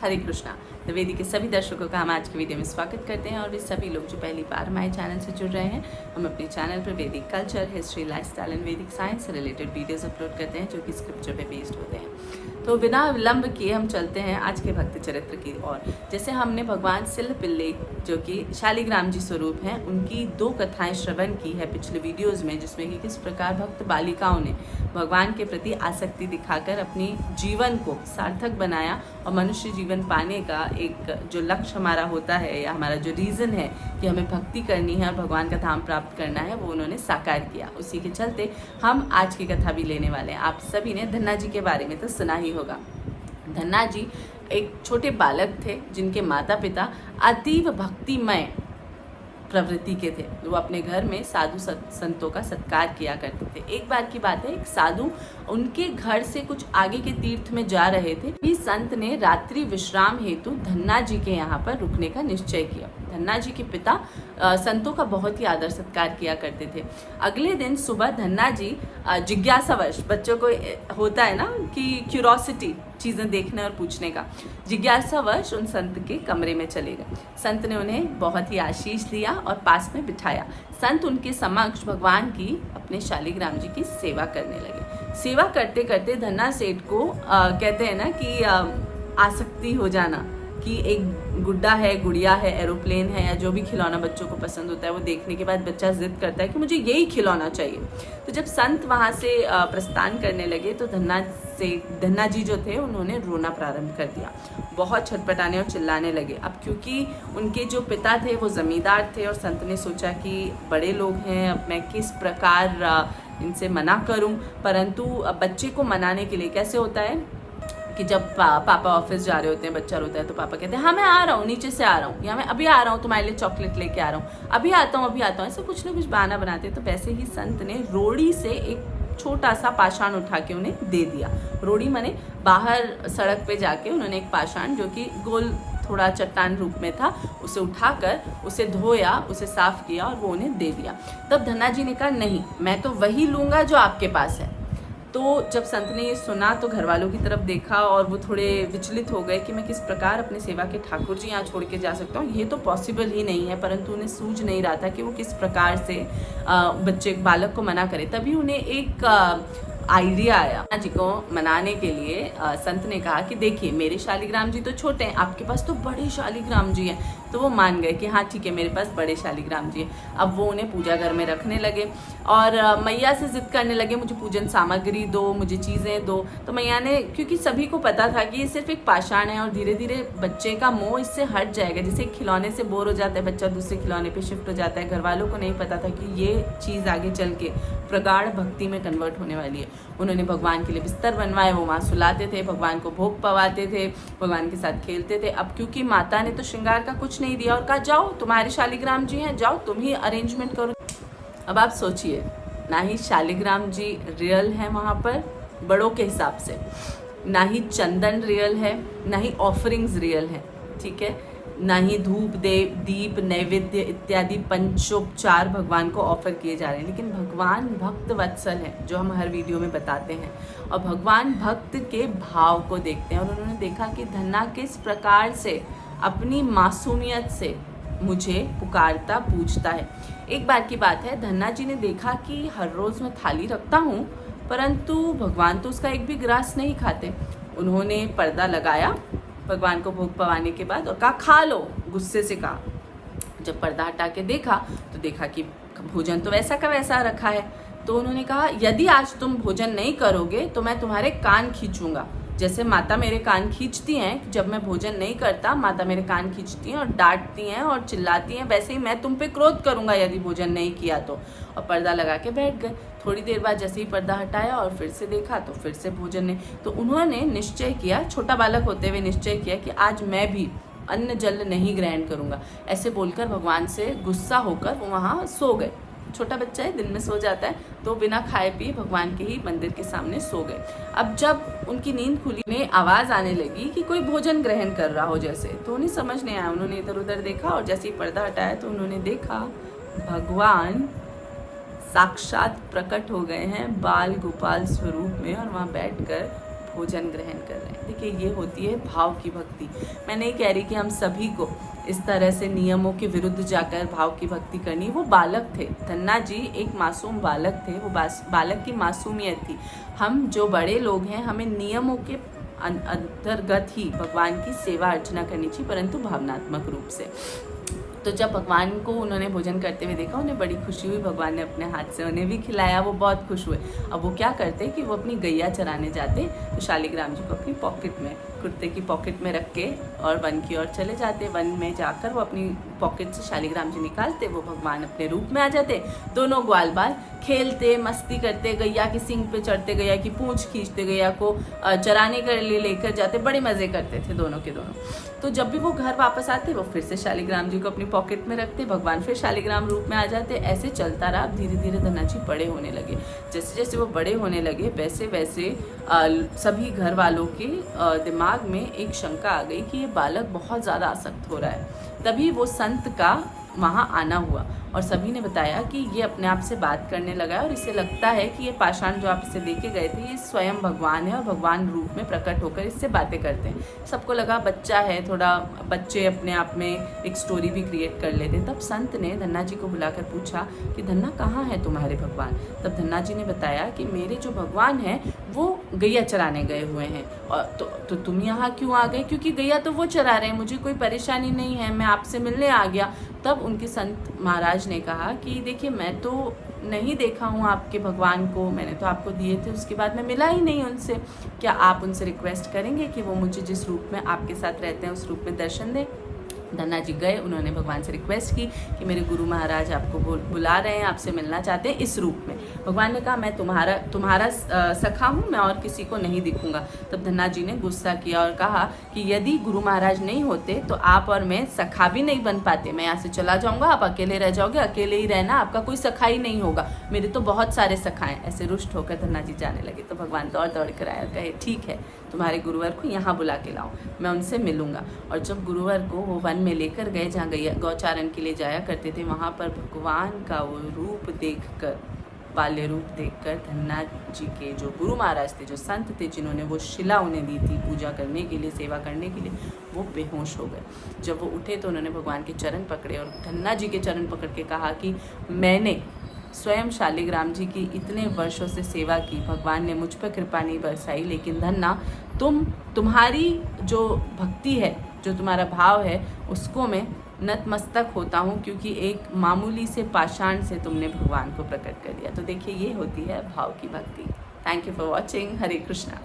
हरे कृष्णा। तो वेदी के सभी दर्शकों का हम आज की वीडियो में स्वागत करते हैं और वे सभी लोग जो पहली बार हमारे चैनल से जुड़ रहे हैं, हम अपने चैनल पर वैदिक कल्चर, हिस्ट्री, लाइफस्टाइल एंड वैदिक साइंस से रिलेटेड वीडियोस अपलोड करते हैं जो कि स्क्रिप्चर पे बेस्ड होते हैं। तो बिना विलंब किए हम चलते हैं आज के भक्त चरित्र की ओर। जैसे हमने भगवान सिल्लपिल्ले जो कि शालिग्राम जी स्वरूप हैं, उनकी 2 कथाएं श्रवण की है पिछले वीडियोस में, जिसमें कि किस प्रकार भक्त बालिकाओं ने भगवान के प्रति आसक्ति दिखाकर अपनी जीवन को सार्थक बनाया और मनुष्य जीवन पाने का एक जो लक्ष्य हमारा होता है या हमारा जो रीज़न है कि हमें भक्ति करनी है और भगवान का धाम प्राप्त करना है, वो उन्होंने साकार किया। उसी के चलते हम आज की कथा भी लेने वाले हैं। आप सभी ने धन्ना जी के बारे में तो सुना ही होगा। धन्ना जी एक छोटे बालक थे जिनके माता पिता अतीव भक्तिमय प्रवृत्ति के थे। वो अपने घर में साधु संतों का सत्कार किया करते थे। एक बार की बात है, एक साधु उनके घर से कुछ आगे के तीर्थ में जा रहे थे। इस संत ने रात्रि विश्राम हेतु धन्ना जी के यहाँ पर रुकने का निश्चय किया। धन्ना जी के पिता संतों का बहुत ही आदर सत्कार किया करते थे। अगले दिन सुबह धन्ना जी जिज्ञासावश, बच्चों को होता है ना कि क्यूरोसिटी, चीज़ें देखने और पूछने का, जिज्ञासावश उन संत के कमरे में चले गए। संत ने उन्हें बहुत ही आशीष दिया और पास में बिठाया। संत उनके समक्ष भगवान की, अपने शालिग्राम जी की सेवा करने लगे। सेवा करते करते धन्ना सेठ को कहते हैं ना कि आसक्ति हो जाना कि एक गुड्डा है, गुड़िया है, एरोप्लेन है या जो भी खिलौना बच्चों को पसंद होता है, वो देखने के बाद बच्चा जिद करता है कि मुझे यही खिलौना चाहिए। तो जब संत वहाँ से प्रस्थान करने लगे तो धन्ना जी जो थे उन्होंने रोना प्रारंभ कर दिया। बहुत छटपटाने और चिल्लाने लगे। अब क्योंकि उनके जो पिता थे वो जमींदार थे और संत ने सोचा कि बड़े लोग हैं, अब मैं किस प्रकार इनसे मना करूं। परंतु बच्चे को मनाने के लिए कैसे होता है कि जब पापा ऑफिस जा रहे होते हैं, बच्चा रोता है तो पापा कहते हैं हाँ मैं आ रहा हूँ, नीचे से आ रहा हूँ, या मैं अभी आ रहा हूँ, तुम्हारे लिए चॉकलेट लेके आ रहा हूँ, अभी आता हूँ, ऐसा कुछ ना कुछ बहाना बनाते। तो वैसे ही संत ने रोड़ी से एक छोटा सा पाषाण उठा के उन्हें दे दिया। रोड़ी माने बाहर सड़क पे जाके उन्होंने एक पाषाण जो कि गोल थोड़ा चट्टान रूप में था, उसे उठाकर उसे धोया, उसे साफ किया और वो उन्हें दे दिया। तब धन्ना जी ने कहा नहीं, मैं तो वही लूँगा जो आपके पास है। तो जब संत ने ये सुना तो घर वालों की तरफ देखा और वो थोड़े विचलित हो गए कि मैं किस प्रकार अपने सेवा के ठाकुर जी यहाँ छोड़ के जा सकता हूँ, ये तो पॉसिबल ही नहीं है। परंतु उन्हें सूझ नहीं रहा था कि वो किस प्रकार से बालक को मना करे। तभी उन्हें एक आइडिया आया जी को मनाने के लिए। संत ने कहा कि देखिए मेरे शालिग्राम जी तो छोटे हैं, आपके पास तो बड़े शालिग्राम जी हैं। तो वो मान गए कि हाँ ठीक है, मेरे पास बड़े शालिग्राम जी हैं। अब वो उन्हें पूजा घर में रखने लगे और मैया से जिद करने लगे, मुझे पूजन सामग्री दो, मुझे चीज़ें दो। तो मैया ने, क्योंकि सभी को पता था कि ये सिर्फ एक पाषाण है और धीरे धीरे बच्चे का मोह इससे हट जाएगा। जैसे खिलौने से बोर हो जाता है बच्चा, दूसरे खिलौने पे शिफ्ट हो जाता है। घर वालों को नहीं पता था कि ये चीज़ आगे चल के प्रगाढ़ भक्ति में कन्वर्ट होने वाली है। उन्होंने भगवान के लिए बिस्तर बनवाए, वो वहाँ सुलाते थे, भगवान को भोग पवाते थे, भगवान के साथ खेलते थे। अब क्योंकि माता ने तो श्रृंगार का कुछ नहीं दिया और कहा जाओ तुम्हारे शालिग्राम जी हैं, जाओ तुम ही अरेंजमेंट करो। अब आप सोचिए, ना ही शालिग्राम जी रियल है वहाँ पर बड़ों के हिसाब से, ना ही चंदन रियल है, ना ही ऑफरिंग्स रियल है, ठीक है, ना ही धूप दीप नैवेद्य इत्यादि पंचोपचार भगवान को ऑफर किए जा रहे हैं। लेकिन भगवान भक्त वत्सल है, जो हम हर वीडियो में बताते हैं, और भगवान भक्त के भाव को देखते हैं। और उन्होंने देखा कि धन्ना किस प्रकार से अपनी मासूमियत से मुझे पुकारता पूछता है। एक बार की बात है, धन्ना जी ने देखा कि हर रोज़ मैं थाली रखता हूँ परंतु भगवान तो उसका एक भी ग्रास नहीं खाते। उन्होंने पर्दा लगाया भगवान को भोग पवाने के बाद और कहा खा लो, गुस्से से कहा। जब पर्दा हटा के देखा तो देखा कि भोजन तो वैसा का वैसा रखा है। तो उन्होंने कहा यदि आज तुम भोजन नहीं करोगे तो मैं तुम्हारे कान खींचूंगा। जैसे माता मेरे कान खींचती हैं, जब मैं भोजन नहीं करता माता मेरे कान खींचती हैं और डांटती हैं और चिल्लाती हैं, वैसे ही मैं तुम पे क्रोध करूंगा यदि भोजन नहीं किया तो। और पर्दा लगा के बैठ गए। थोड़ी देर बाद जैसे ही पर्दा हटाया और फिर से देखा तो फिर से भोजन नहीं। तो उन्होंने निश्चय किया, छोटा बालक होते हुए निश्चय किया कि आज मैं भी अन्न जल नहीं ग्रहण करूंगा। ऐसे बोलकर भगवान से गुस्सा होकर वो वहाँ सो गए। छोटा बच्चा है, दिन में सो जाता है, तो बिना खाए पिए भगवान के ही मंदिर के सामने सो गए। अब जब उनकी नींद खुली, उन्हें आवाज़ आने लगी कि कोई भोजन ग्रहण कर रहा हो जैसे, तो उन्हें समझ नहीं आया। उन्होंने इधर उधर देखा और जैसे ही पर्दा हटाया तो उन्होंने देखा भगवान साक्षात प्रकट हो गए हैं बाल गोपाल स्वरूप में और वहाँ बैठकर भोजन ग्रहण कर रहे हैं। देखिए ये होती है भाव की भक्ति। मैं नहीं कह रही कि हम सभी को इस तरह से नियमों के विरुद्ध जाकर भाव की भक्ति करनी। वो बालक थे, धन्ना जी एक मासूम बालक थे, वो बालक की मासूमियत थी। हम जो बड़े लोग हैं हमें नियमों के अंतर्गत ही भगवान की सेवा अर्चना करनी चाहिए, परंतु भावनात्मक रूप से। तो जब भगवान को उन्होंने भोजन करते हुए देखा, उन्हें बड़ी खुशी हुई, भगवान ने अपने हाथ से उन्हें भी खिलाया, वो बहुत खुश हुए। अब वो क्या करते कि वो अपनी गैया चराने जाते, तो शालिग्राम जी को अपनी पॉकेट में, कुर्ते की पॉकेट में रख के और वन की ओर चले जाते। वन में जाकर वो अपनी पॉकेट से शालिग्राम जी निकालते, वो भगवान अपने रूप में आ जाते। दोनों ग्वाल बाल खेलते मस्ती करते, गैया की सींग पे चढ़ते, गैया की पूंछ खींचते, गैया को चराने के लिए लेकर जाते, बड़े मजे करते थे दोनों के दोनों। तो जब भी वो घर वापस आते, वो फिर से शालिग्राम जी को अपनी पॉकेट में रखते, भगवान फिर शालिग्राम रूप में आ जाते। ऐसे चलता रहा। धीरे धीरे धन्ना जी बड़े होने लगे। जैसे जैसे वो बड़े होने लगे वैसे वैसे सभी घर वालों के दिमाग में एक शंका आ गई कि ये बालक बहुत ज़्यादा आसक्त हो रहा है। तभी वो संत का वहाँ आना हुआ और सभी ने बताया कि ये अपने आप से बात करने लगा है और इसे लगता है कि ये पाषाण जो आप इसे लेके गए थे ये स्वयं भगवान है और भगवान रूप में प्रकट होकर इससे बातें करते हैं। सबको लगा बच्चा है, थोड़ा बच्चे अपने आप में एक स्टोरी भी क्रिएट कर लेते। तब संत ने धन्ना जी को बुलाकर पूछा कि धन्ना कहाँ है तुम्हारे भगवान। तब धन्ना जी ने बताया कि मेरे जो भगवान हैं वो गैया चराने गए हुए हैं। और तो तुम यहाँ क्यों आ गए? क्योंकि गैया तो वो चरा रहे हैं, मुझे कोई परेशानी नहीं है, मैं आपसे मिलने आ गया। तब उनके संत महाराज ने कहा कि देखिए मैं तो नहीं देखा हूँ आपके भगवान को, मैंने तो आपको दिए थे, उसके बाद मैं मिला ही नहीं उनसे। क्या आप उनसे रिक्वेस्ट करेंगे कि वो मुझे जिस रूप में आपके साथ रहते हैं उस रूप में दर्शन दें? धन्ना जी गए, उन्होंने भगवान से रिक्वेस्ट की कि मेरे गुरु महाराज आपको बुला रहे हैं, आपसे मिलना चाहते हैं इस रूप में। भगवान ने कहा मैं तुम्हारा सखा हूँ, मैं और किसी को नहीं दिखूंगा। तब धन्ना जी ने गुस्सा किया और कहा कि यदि गुरु महाराज नहीं होते तो आप और मैं सखा भी नहीं बन पाते। मैं यहाँ से चला जाऊँगा, आप अकेले रह जाओगे, अकेले ही रहना, आपका कोई सखा ही नहीं होगा, मेरे तो बहुत सारे सखा हैं। ऐसे रुष्ट होकर धन्ना जी जाने लगे। तो भगवान दौड़ दौड़ कर आए और कहे ठीक है, तुम्हारे गुरुवर को यहाँ बुला के लाओ, मैं उनसे मिलूंगा। और जब गुरुवर को वो वन में लेकर गए जहाँ गौचारण के लिए जाया करते थे, वहाँ पर भगवान का वो रूप देखकर, बाल्य रूप देखकर धन्ना जी के जो गुरु महाराज थे, जो संत थे, जिन्होंने वो शिला उन्हें दी थी पूजा करने के लिए, सेवा करने के लिए, वो बेहोश हो गए। जब वो उठे तो उन्होंने भगवान के चरण पकड़े और धन्ना जी के चरण पकड़ के कहा कि मैंने स्वयं शालिग्राम जी की इतने वर्षों से सेवा की, भगवान ने मुझ पर कृपा नहीं बरसाई, लेकिन धन्ना तुम्हारी जो भक्ति है, जो तुम्हारा भाव है, उसको मैं नतमस्तक होता हूँ, क्योंकि एक मामूली से पाषाण से तुमने भगवान को प्रकट कर दिया। तो देखिए ये होती है भाव की भक्ति। Thank you for watching. Hare Krishna.